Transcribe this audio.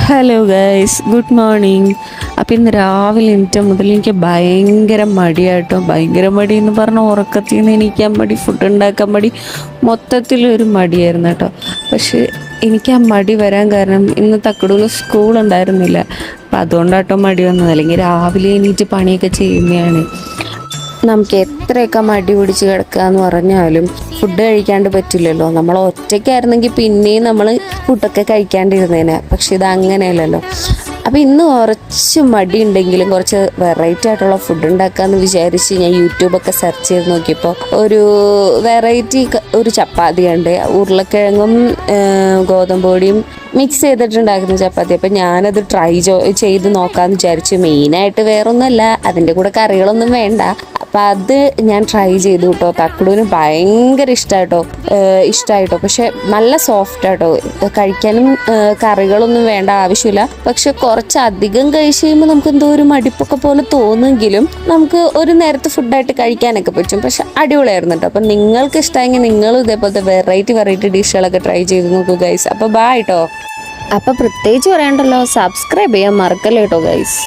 Hello guys, good morning. അപ്പം ഇന്ന് രാവിലെ എണീറ്റ മുതൽ എനിക്ക് ഭയങ്കര മടിയായിട്ടോ. ഭയങ്കര മടി എന്ന് പറഞ്ഞാൽ ഉറക്കത്തിൽ നിന്ന് എണീക്കാൻ മടി, ഫുഡ് ഉണ്ടാക്കാൻ മടി, മൊത്തത്തിലൊരു മടിയായിരുന്നു കേട്ടോ. പക്ഷേ എനിക്ക് ആ മടി വരാൻ കാരണം ഇന്ന് തക്കടൂന്ന് സ്കൂൾ ഉണ്ടായിരുന്നില്ല. അപ്പം അതുകൊണ്ടാട്ടോ മടി വന്നത്. അല്ലെങ്കിൽ രാവിലെ എണീറ്റ് പണിയൊക്കെ ചെയ്യുന്നതാണ്. നമുക്ക് എത്രയൊക്കെ മടി പിടിച്ച് കിടക്കുക എന്ന് പറഞ്ഞാലും ഫുഡ് കഴിക്കാണ്ട് പറ്റില്ലല്ലോ. നമ്മൾ ഒറ്റയ്ക്കായിരുന്നെങ്കിൽ പിന്നെയും നമ്മൾ ഫുഡൊക്കെ കഴിക്കാണ്ടിരുന്നേനെ. പക്ഷെ ഇത് അങ്ങനെയല്ലല്ലോ. അപ്പോൾ ഇന്ന് കുറച്ച് മടി ഉണ്ടെങ്കിലും കുറച്ച് വെറൈറ്റി ആയിട്ടുള്ള ഫുഡ് ഉണ്ടാക്കാമെന്ന് വിചാരിച്ച് ഞാൻ യൂട്യൂബൊക്കെ സെർച്ച് ചെയ്ത് നോക്കിയപ്പോൾ ഒരു വെറൈറ്റി ഒരു ചപ്പാത്തി ഉണ്ട്. ഉരുളക്കിഴങ്ങും ഗോതമ്പ് പൊടിയും മിക്സ് ചെയ്തിട്ടുണ്ടാക്കുന്ന ചപ്പാത്തി. അപ്പം ഞാനത് ട്രൈ ചെയ്ത് നോക്കാമെന്ന് വിചാരിച്ചു. മെയിനായിട്ട് വേറൊന്നുമല്ല, അതിൻ്റെ കൂടെ കറികളൊന്നും വേണ്ട. അപ്പം അത് ഞാൻ ട്രൈ ചെയ്തു കേട്ടോ. തക്കുടൂന് ഭയങ്കര ഇഷ്ടമായിട്ടോ. പക്ഷെ നല്ല സോഫ്റ്റ് ആട്ടോ, കഴിക്കാനും കറികളൊന്നും വേണ്ട ആവശ്യമില്ല. പക്ഷെ കുറച്ചധികം കഴിച്ച് കഴിയുമ്പോൾ നമുക്ക് എന്തോ ഒരു മടിപ്പൊക്കെ പോലെ തോന്നുമെങ്കിലും നമുക്ക് ഒരു നേരത്തെ ഫുഡായിട്ട് കഴിക്കാനൊക്കെ പറ്റും. പക്ഷെ അടിപൊളിയായിരുന്നു കേട്ടോ. അപ്പം നിങ്ങൾക്ക് ഇഷ്ടമായെങ്കിൽ നിങ്ങളും ഇതേപോലത്തെ വെറൈറ്റി ഡിഷുകളൊക്കെ ട്രൈ ചെയ്ത് നോക്കൂ ഗൈസ്. അപ്പോൾ ബൈ കേട്ടോ. അപ്പോൾ പ്രത്യേകിച്ച് പറയണ്ടല്ലോ, സബ്സ്ക്രൈബ് ചെയ്യാൻ മറക്കല്ലേ കേട്ടോ ഗൈസ്.